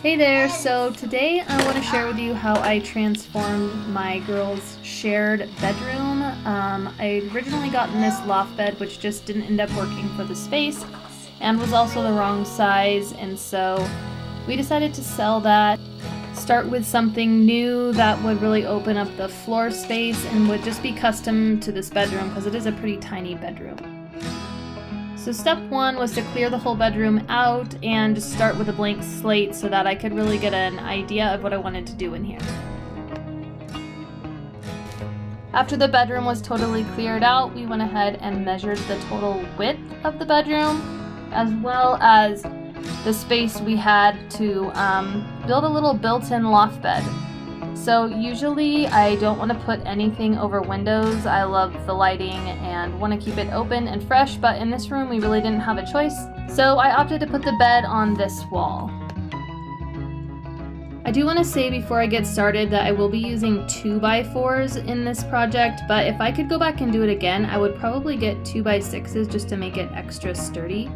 Hey there, so today I want to share with you how I transformed my girls' shared bedroom. I had originally gotten this loft bed, which just didn't end up working for the space and was also the wrong size, and so we decided to sell that, start with something new that would really open up the floor space and would just be custom to this bedroom because it is a pretty tiny bedroom. So step one was to clear the whole bedroom out and just start with a blank slate so that I could really get an idea of what I wanted to do in here. After the bedroom was totally cleared out, we went ahead and measured the total width of the bedroom, as well as the space we had to build a little built-in loft bed. So usually I don't want to put anything over windows. I love the lighting and want to keep it open and fresh, but in this room we really didn't have a choice. So I opted to put the bed on this wall. I do want to say before I get started that I will be using 2x4s in this project, but if I could go back and do it again, I would probably get 2x6s just to make it extra sturdy.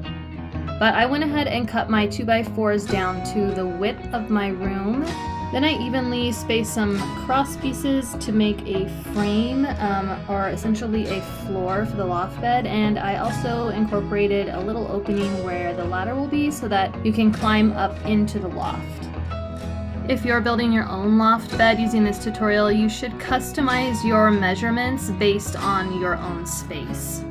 But I went ahead and cut my 2x4s down to the width of my room. Then I evenly spaced some cross pieces to make a frame, or essentially a floor for the loft bed, and I also incorporated a little opening where the ladder will be so that you can climb up into the loft. If you're building your own loft bed using this tutorial, you should customize your measurements based on your own space.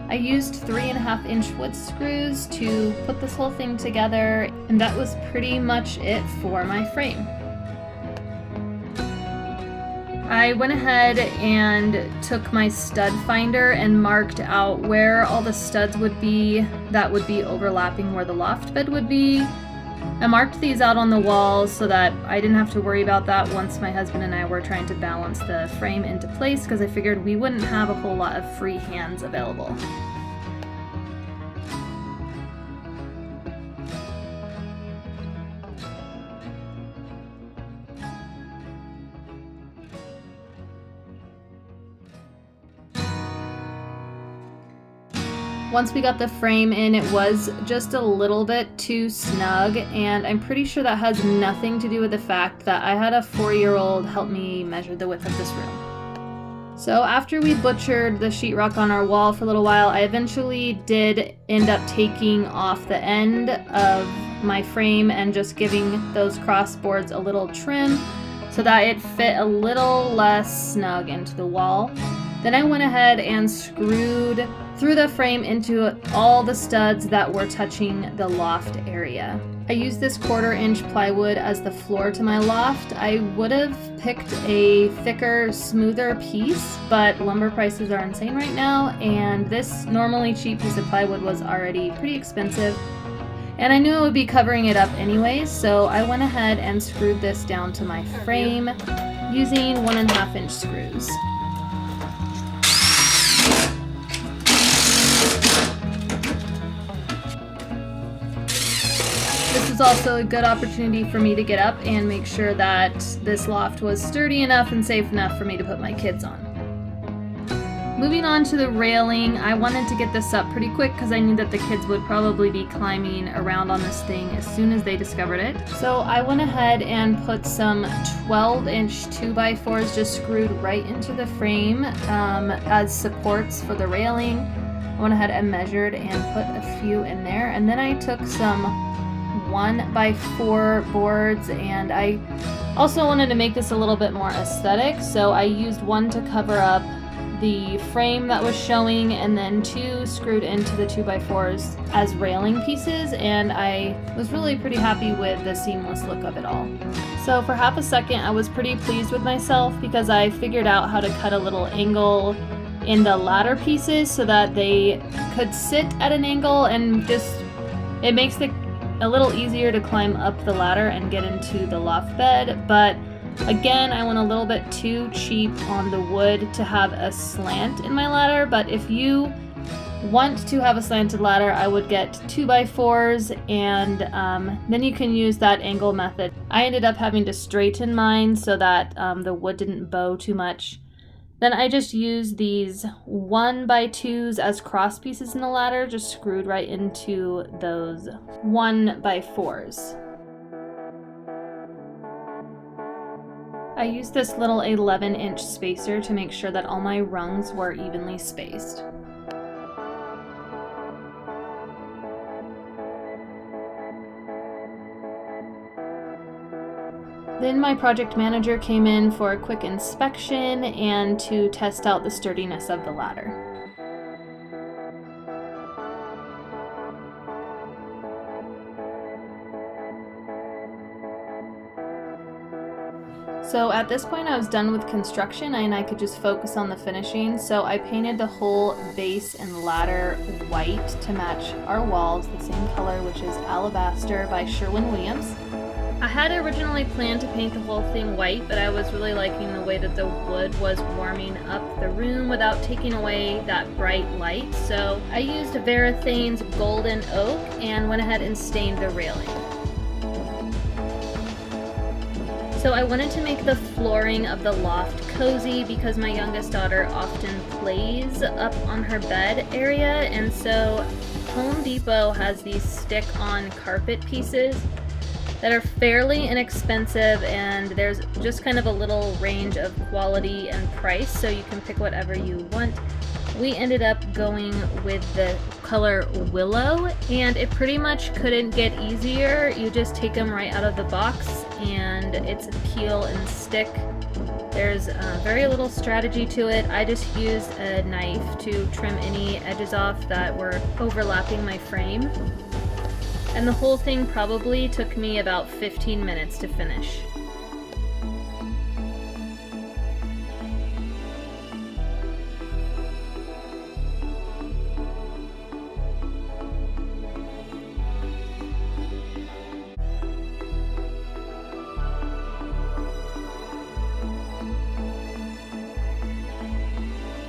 I used 3.5-inch wood screws to put this whole thing together, and that was pretty much it for my frame. I went ahead and took my stud finder and marked out where all the studs would be that would be overlapping where the loft bed would be. I marked these out on the walls so that I didn't have to worry about that once my husband and I were trying to balance the frame into place, because I figured we wouldn't have a whole lot of free hands available. Once we got the frame in, it was just a little bit too snug, and I'm pretty sure that has nothing to do with the fact that I had a 4-year-old help me measure the width of this room. So after we butchered the sheetrock on our wall for a little while, I eventually did end up taking off the end of my frame and just giving those cross boards a little trim so that it fit a little less snug into the wall. Then I went ahead and screwed through the frame into all the studs that were touching the loft area. I used this 1/4-inch plywood as the floor to my loft. I would have picked a thicker, smoother piece, but lumber prices are insane right now, and this normally cheap piece of plywood was already pretty expensive. And I knew it would be covering it up anyways, so I went ahead and screwed this down to my frame using 1.5-inch screws. This was also a good opportunity for me to get up and make sure that this loft was sturdy enough and safe enough for me to put my kids on. Moving on to the railing, I wanted to get this up pretty quick because I knew that the kids would probably be climbing around on this thing as soon as they discovered it. So I went ahead and put some 12-inch 2x4s just screwed right into the frame as supports for the railing. I went ahead and measured and put a few in there, and then I took some 1x4 boards, and I also wanted to make this a little bit more aesthetic, so I used one to cover up the frame that was showing and then 2 screwed into the 2x4s as railing pieces, and I was really pretty happy with the seamless look of it all. So for half a second I was pretty pleased with myself because I figured out how to cut a little angle in the ladder pieces so that they could sit at an angle, and just it makes it a little easier to climb up the ladder and get into the loft bed. But again, I went a little bit too cheap on the wood to have a slant in my ladder, but if you want to have a slanted ladder, I would get 2x4s, and then you can use that angle method. I ended up having to straighten mine so that the wood didn't bow too much. Then I just used these 1x2s as cross pieces in the ladder, just screwed right into those 1x4s. I used this little 11-inch spacer to make sure that all my rungs were evenly spaced. Then my project manager came in for a quick inspection and to test out the sturdiness of the ladder. So at this point I was done with construction and I could just focus on the finishing, so I painted the whole base and ladder white to match our walls, the same color, which is Alabaster by Sherwin-Williams. I had originally planned to paint the whole thing white, but I was really liking the way that the wood was warming up the room without taking away that bright light, so I used Varathane's Golden Oak and went ahead and stained the railing. So I wanted to make the flooring of the loft cozy because my youngest daughter often plays up on her bed area, and so Home Depot has these stick-on carpet pieces that are fairly inexpensive, and there's just kind of a little range of quality and price, so you can pick whatever you want. We ended up going with the color Willow, and it pretty much couldn't get easier. You just take them right out of the box, and it's a peel and stick. There's very little strategy to it. I just used a knife to trim any edges off that were overlapping my frame. And the whole thing probably took me about 15 minutes to finish.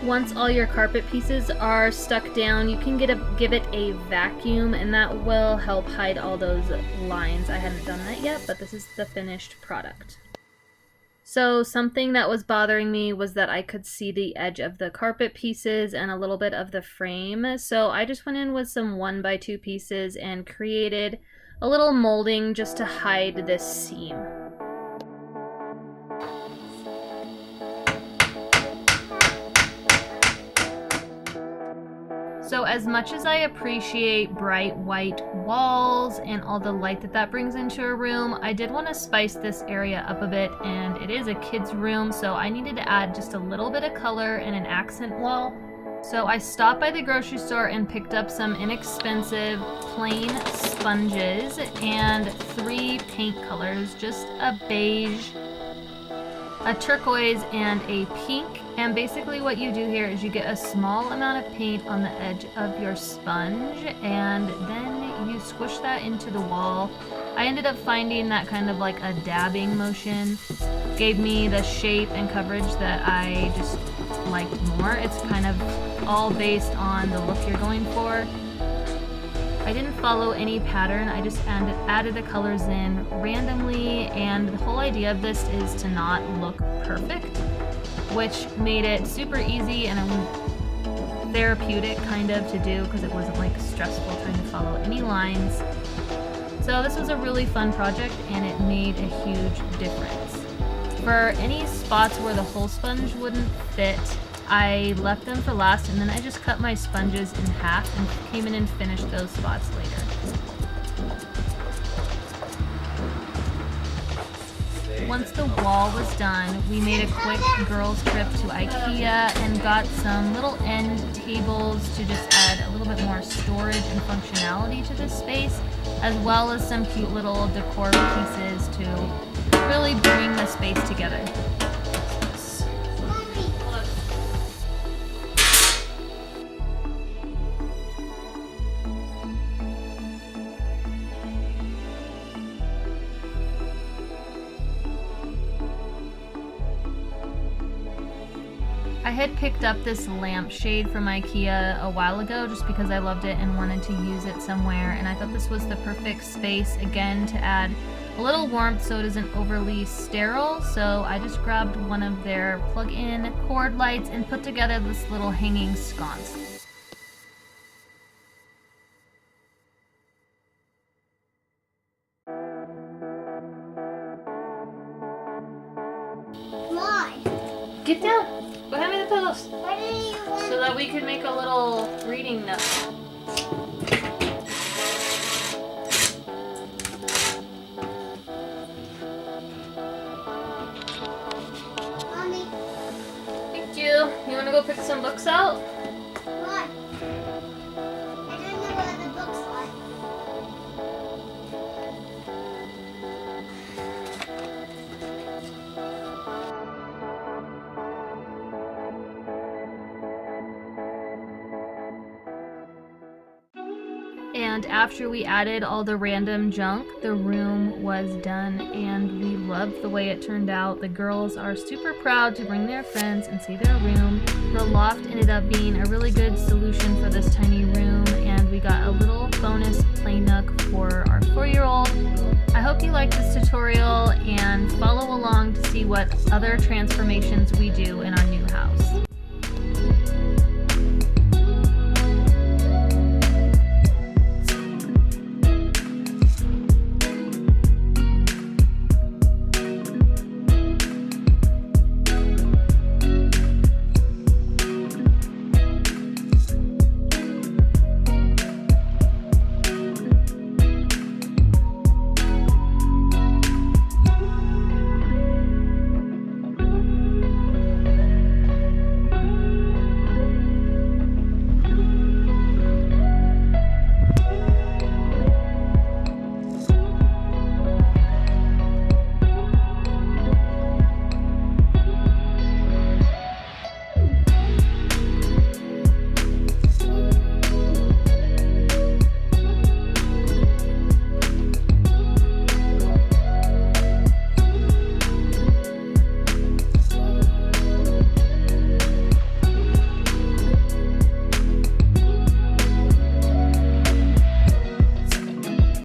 Once all your carpet pieces are stuck down, you can give it a vacuum, and that will help hide all those lines. I hadn't done that yet, but this is the finished product. So something that was bothering me was that I could see the edge of the carpet pieces and a little bit of the frame. So I just went in with some 1x2 pieces and created a little molding just to hide this seam. So as much as I appreciate bright white walls and all the light that brings into a room, I did want to spice this area up a bit, and it is a kid's room, so I needed to add just a little bit of color and an accent wall. So I stopped by the grocery store and picked up some inexpensive plain sponges and 3 paint colors, just a beige, a turquoise, and a pink. And basically what you do here is you get a small amount of paint on the edge of your sponge, and then you squish that into the wall. I ended up finding that kind of like a dabbing motion gave me the shape and coverage that I just liked more. It's kind of all based on the look you're going for. I didn't follow any pattern, I just added the colors in randomly, and the whole idea of this is to not look perfect, which made it super easy and therapeutic kind of to do because it wasn't like stressful trying to follow any lines. So this was a really fun project and it made a huge difference. For any spots where the whole sponge wouldn't fit, I left them for last, and then I just cut my sponges in half and came in and finished those spots later. Once the wall was done, we made a quick girls trip to IKEA and got some little end tables to just add a little bit more storage and functionality to this space, as well as some cute little decor pieces to really bring the space together. I had picked up this lampshade from IKEA a while ago just because I loved it and wanted to use it somewhere, and I thought this was the perfect space again to add a little warmth so it isn't overly sterile. So I just grabbed one of their plug-in cord lights and put together this little hanging sconce. Get down! Go hand me the pillows! What do you want? So that we could make a little reading nook. Mommy, Thank you. You want to go pick some books out? why? I don't know what the books are. And after we added all the random junk, the room was done and we loved the way it turned out. The girls are super proud to bring their friends and see their room. The loft ended up being a really good solution for this tiny room, and we got a little bonus play nook for our 4-year-old. I hope you liked this tutorial and follow along to see what other transformations we do in our new house.